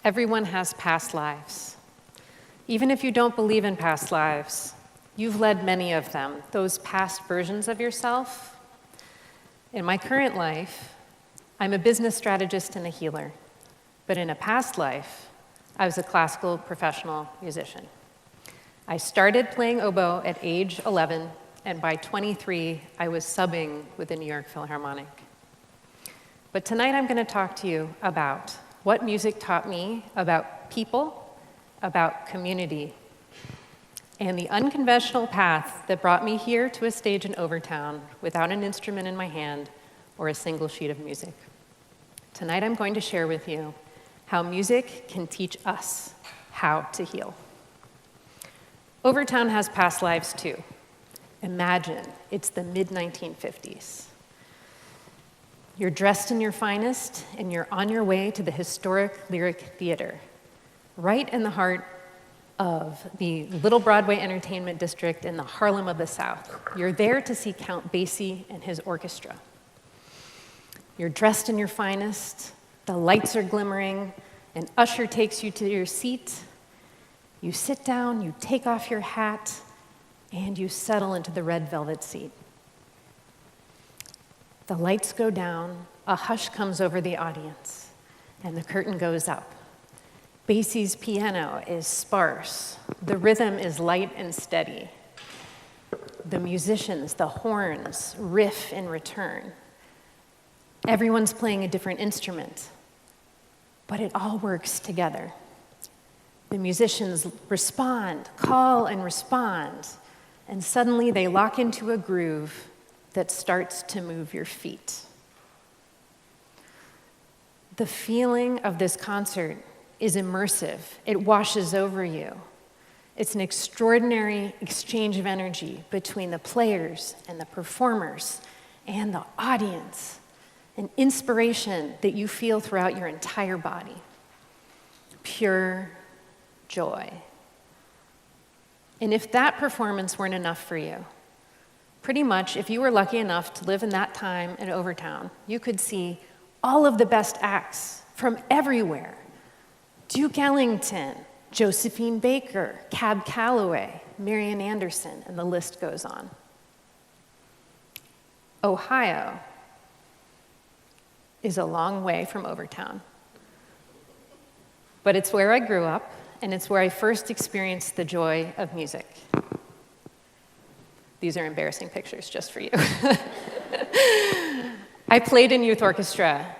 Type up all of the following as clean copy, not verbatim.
Everyone has past lives. Even if you don't believe in past lives, you've led many of them, those past versions of yourself. In my current life, I'm a business strategist and a healer. But in a past life, I was a classical professional musician. I started playing oboe at age 11, and by 23, I was subbing with the New York Philharmonic. But tonight I'm going to talk to you about what music taught me about people, about community, and the unconventional path that brought me here to a stage in Overtown without an instrument in my hand or a single sheet of music. Tonight I'm going to share with you how music can teach us how to heal. Overtown has past lives too. Imagine it's the mid-1950s. You're dressed in your finest, and you're on your way to the historic Lyric Theater, right in the heart of the Little Broadway Entertainment District in the Harlem of the South. You're there to see Count Basie and his orchestra. You're dressed in your finest, the lights are glimmering, an usher takes you to your seat. You sit down, you take off your hat, and you settle into the red velvet seat. The lights go down, a hush comes over the audience, and the curtain goes up. Basie's piano is sparse. The rhythm is light and steady. The musicians, the horns, riff in return. Everyone's playing a different instrument, but it all works together. The musicians respond, call and respond, and suddenly they lock into a groove that starts to move your feet. The feeling of this concert is immersive. It washes over you. It's an extraordinary exchange of energy between the players and the performers and the audience, an inspiration that you feel throughout your entire body. Pure joy. And if that performance weren't enough for you, pretty much, if you were lucky enough to live in that time in Overtown, you could see all of the best acts from everywhere. Duke Ellington, Josephine Baker, Cab Calloway, Marian Anderson, and the list goes on. Ohio is a long way from Overtown, but it's where I grew up, and it's where I first experienced the joy of music. These are embarrassing pictures just for you. I played in youth orchestra.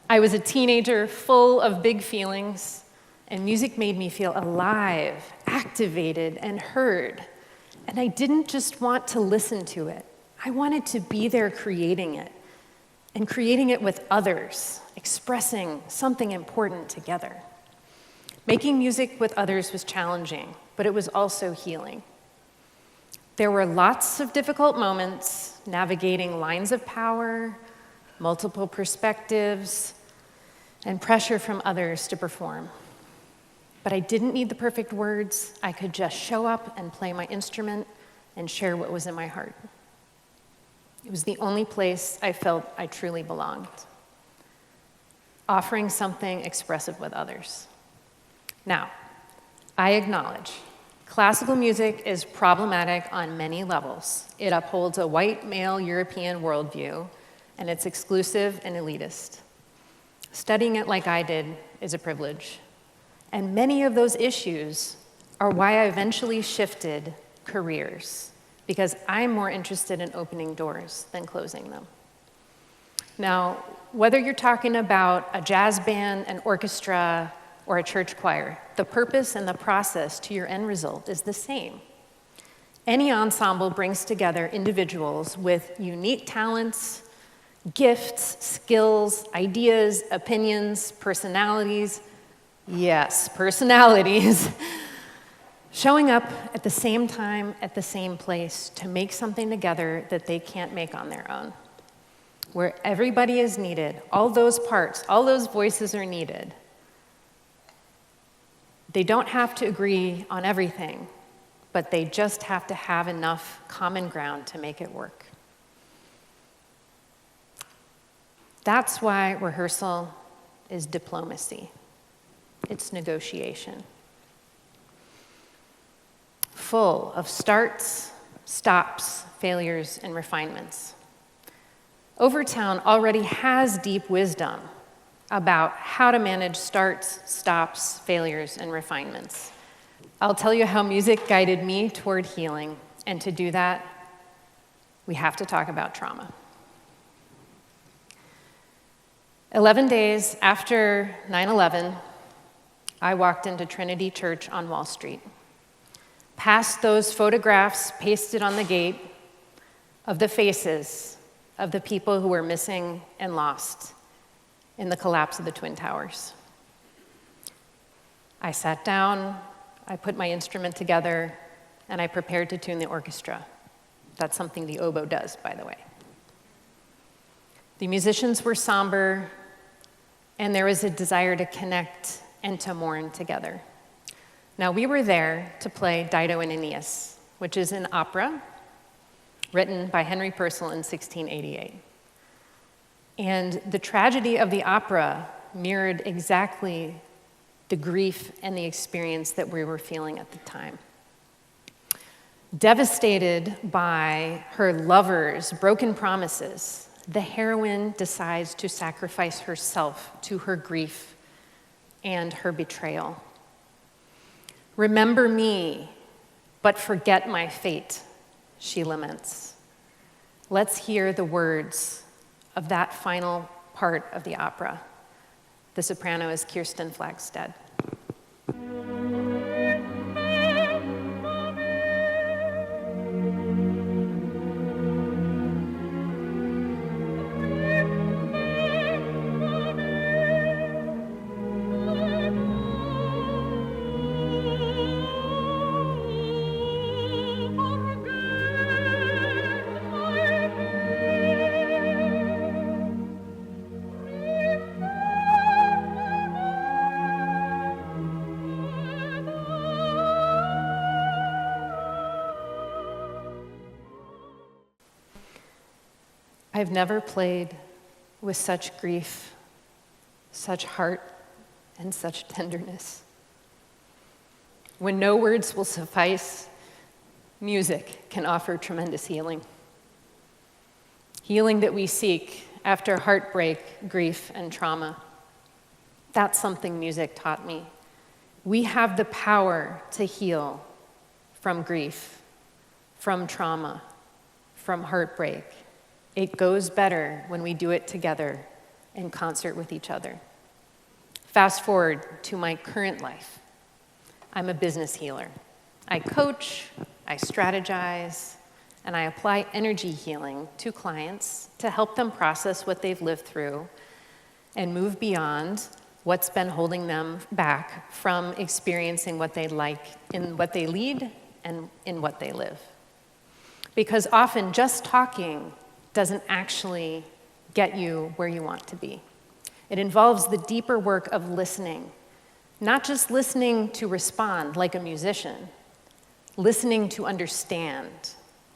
I was a teenager full of big feelings, and music made me feel alive, activated, and heard. And I didn't just want to listen to it. I wanted to be there creating it, and creating it with others, expressing something important together. Making music with others was challenging, but it was also healing. There were lots of difficult moments, navigating lines of power, multiple perspectives, and pressure from others to perform. But I didn't need the perfect words. I could just show up and play my instrument and share what was in my heart. It was the only place I felt I truly belonged, offering something expressive with others. Now, I acknowledge classical music is problematic on many levels. It upholds a white male European worldview, and it's exclusive and elitist. Studying it like I did is a privilege. And many of those issues are why I eventually shifted careers, because I'm more interested in opening doors than closing them. Now, whether you're talking about a jazz band, an orchestra, or a church choir, the purpose and the process to your end result is the same. Any ensemble brings together individuals with unique talents, gifts, skills, ideas, opinions, personalities. Yes, personalities. Showing up at the same time, at the same place to make something together that they can't make on their own. Where everybody is needed, all those parts, all those voices are needed. They don't have to agree on everything, but they just have to have enough common ground to make it work. That's why rehearsal is diplomacy. it's negotiation. Full of starts, stops, failures, and refinements. Overtown already has deep wisdom about how to manage starts, stops, failures, and refinements. I'll tell you how music guided me toward healing, and to do that, we have to talk about trauma. 11 days after 9/11, I walked into Trinity Church on Wall Street, past those photographs pasted on the gate of the faces of the people who were missing and lost in the collapse of the Twin Towers. I sat down, I put my instrument together, and I prepared to tune the orchestra. That's something the oboe does, by the way. The musicians were somber, and there was a desire to connect and to mourn together. Now, we were there to play Dido and Aeneas, which is an opera written by Henry Purcell in 1688. And the tragedy of the opera mirrored exactly the grief and the experience that we were feeling at the time. Devastated by her lover's broken promises, the heroine decides to sacrifice herself to her grief and her betrayal. "Remember me, but forget my fate," she laments. Let's hear the words of that final part of the opera. The soprano is Kirsten Flagstad. I've never played with such grief, such heart, and such tenderness. When no words will suffice, music can offer tremendous healing. Healing that we seek after heartbreak, grief, and trauma. That's something music taught me. We have the power to heal from grief, from trauma, from heartbreak. It goes better when we do it together in concert with each other. Fast forward to my current life. I'm a business healer. I coach, I strategize, and I apply energy healing to clients to help them process what they've lived through and move beyond what's been holding them back from experiencing what they like in what they lead and in what they live. Because often just talking doesn't actually get you where you want to be. It involves the deeper work of listening, not just listening to respond like a musician, listening to understand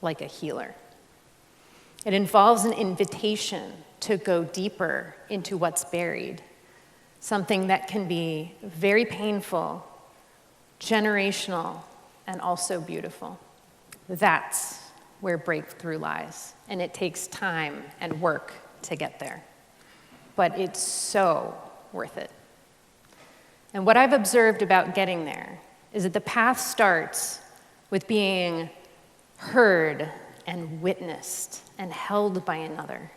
like a healer. It involves an invitation to go deeper into what's buried, something that can be very painful, generational, and also beautiful. That's where breakthrough lies, and it takes time and work to get there. But it's so worth it. And what I've observed about getting there is that the path starts with being heard and witnessed and held by another.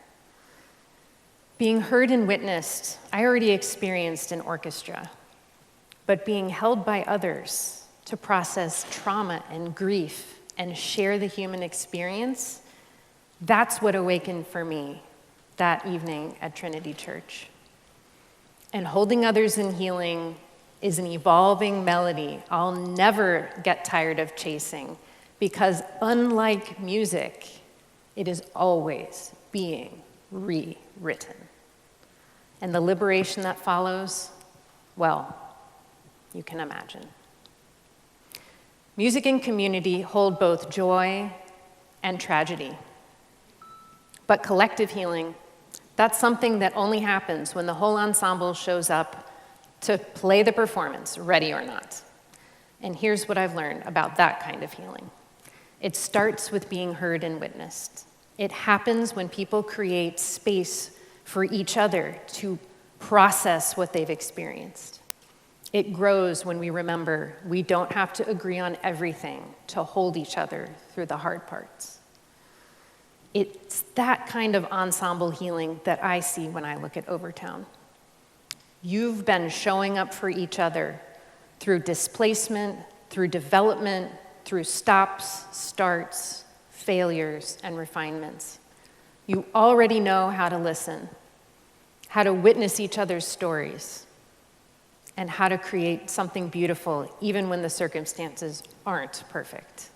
Being heard and witnessed, I already experienced in orchestra, but being held by others to process trauma and grief and share the human experience, that's what awakened for me that evening at Trinity Church. And holding others in healing is an evolving melody I'll never get tired of chasing, because unlike music, it is always being rewritten. And the liberation that follows, well, you can imagine. Music and community hold both joy and tragedy. But collective healing, that's something that only happens when the whole ensemble shows up to play the performance, ready or not. And here's what I've learned about that kind of healing. It starts with being heard and witnessed. It happens when people create space for each other to process what they've experienced. It grows when we remember we don't have to agree on everything to hold each other through the hard parts. It's that kind of ensemble healing that I see when I look at Overtown. You've been showing up for each other through displacement, through development, through stops, starts, failures, and refinements. You already know how to listen, how to witness each other's stories, and how to create something beautiful even when the circumstances aren't perfect.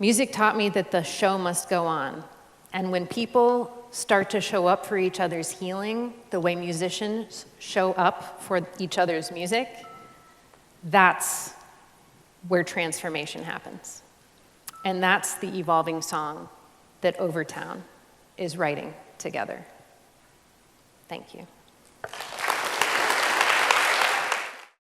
Music taught me that the show must go on, and when people start to show up for each other's healing the way musicians show up for each other's music, that's where transformation happens. And that's the evolving song that Overtown is writing together. Thank you.